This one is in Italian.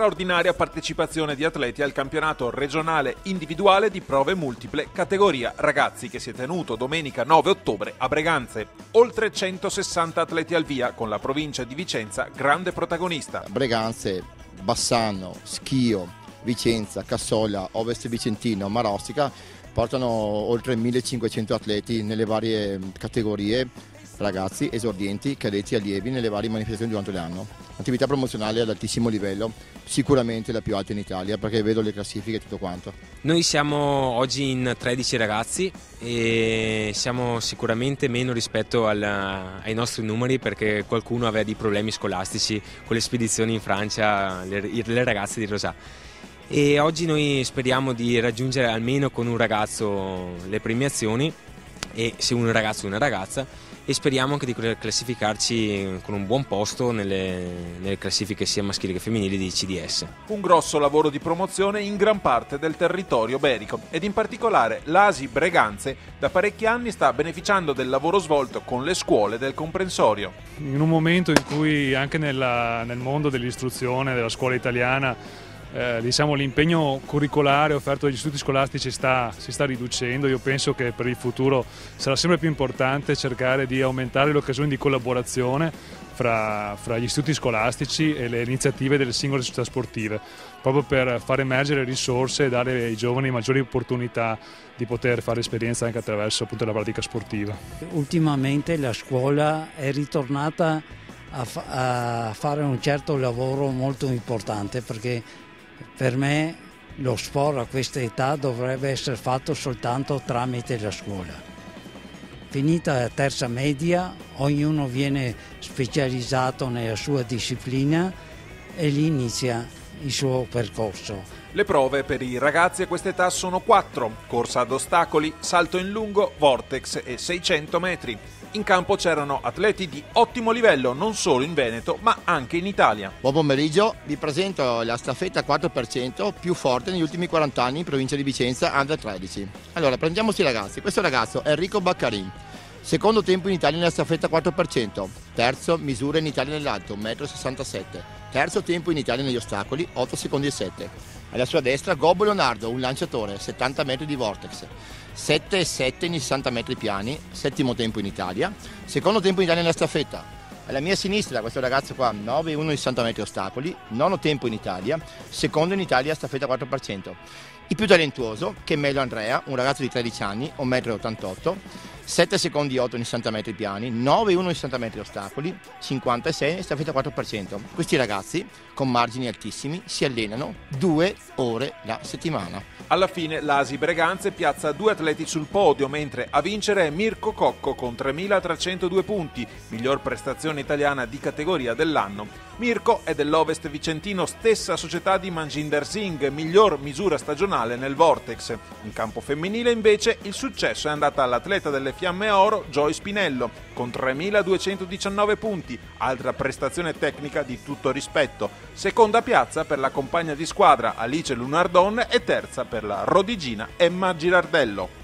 straordinaria partecipazione di atleti al campionato regionale individuale di prove multiple categoria ragazzi che si è tenuto domenica 9 ottobre a Breganze. Oltre 160 atleti al via, con la provincia di Vicenza grande protagonista. Breganze, Bassano, Schio, Vicenza, Cassola, Ovest Vicentino, Marostica portano oltre 1500 atleti nelle varie categorie, ragazzi, esordienti, cadetti, allievi, nelle varie manifestazioni durante l'anno. Attività promozionale ad altissimo livello, sicuramente la più alta in Italia, perché vedo le classifiche e tutto quanto. Noi siamo oggi in 13 ragazzi e siamo sicuramente meno rispetto ai nostri numeri, perché qualcuno aveva dei problemi scolastici con le spedizioni in Francia, le ragazze di Rosà. E oggi noi speriamo di raggiungere almeno con un ragazzo le premiazioni, e se un ragazzo o una ragazza, e speriamo anche di classificarci con un buon posto nelle classifiche sia maschili che femminili di CDS. Un grosso lavoro di promozione in gran parte del territorio iberico ed in particolare l'ASI Breganze da parecchi anni sta beneficiando del lavoro svolto con le scuole del comprensorio. In un momento in cui anche nel mondo dell'istruzione, della scuola italiana, diciamo, l'impegno curricolare offerto dagli istituti scolastici si sta riducendo, io penso che per il futuro sarà sempre più importante cercare di aumentare le occasioni di collaborazione fra gli istituti scolastici e le iniziative delle singole società sportive, proprio per far emergere risorse e dare ai giovani maggiori opportunità di poter fare esperienza anche attraverso appunto la pratica sportiva. Ultimamente la scuola è ritornata a fare un certo lavoro molto importante, perché per me lo sport a questa età dovrebbe essere fatto soltanto tramite la scuola. Finita la terza media, ognuno viene specializzato nella sua disciplina e lì inizia il suo percorso. Le prove per i ragazzi a quest'età sono 4: corsa ad ostacoli, salto in lungo, vortex e 600 metri. In campo c'erano atleti di ottimo livello non solo in Veneto ma anche in Italia. Buon pomeriggio, vi presento la staffetta 4% più forte negli ultimi 40 anni in provincia di Vicenza, under 13. Allora, prendiamo questi ragazzi. Questo ragazzo è Enrico Baccarin, secondo tempo in Italia nella staffetta 4%, terzo misura in Italia nell'alto, 1,67 m, terzo tempo in Italia negli ostacoli, 8 secondi e 7. Alla sua destra Gobbo Leonardo, un lanciatore, 70 metri di vortex, 7,7 in 60 metri piani, settimo tempo in Italia, secondo tempo in Italia nella staffetta. Alla mia sinistra questo ragazzo qua, 9,1 in 60 metri ostacoli, nono tempo in Italia, secondo in Italia staffetta 4%. Il più talentuoso, Chemello Andrea, un ragazzo di 13 anni, 1,88 m, 7 secondi 8 in 60 metri piani, 9,1 in 60 metri ostacoli, 56 in staffetta 4%. Questi ragazzi, con margini altissimi, si allenano 2 ore la settimana. Alla fine l'ASI Breganze piazza 2 atleti sul podio, mentre a vincere è Mirko Cocco con 3.302 punti, miglior prestazione italiana di categoria dell'anno. Mirko è dell'Ovest Vicentino, stessa società di Manjinder Singh, miglior misura stagionale nel Vortex. In campo femminile invece il successo è andato all'atleta delle Fiamme Oro Joy Spinello con 3.219 punti, altra prestazione tecnica di tutto rispetto. Seconda piazza per la compagna di squadra Alice Lunardon e terza per la rodigina Emma Girardello.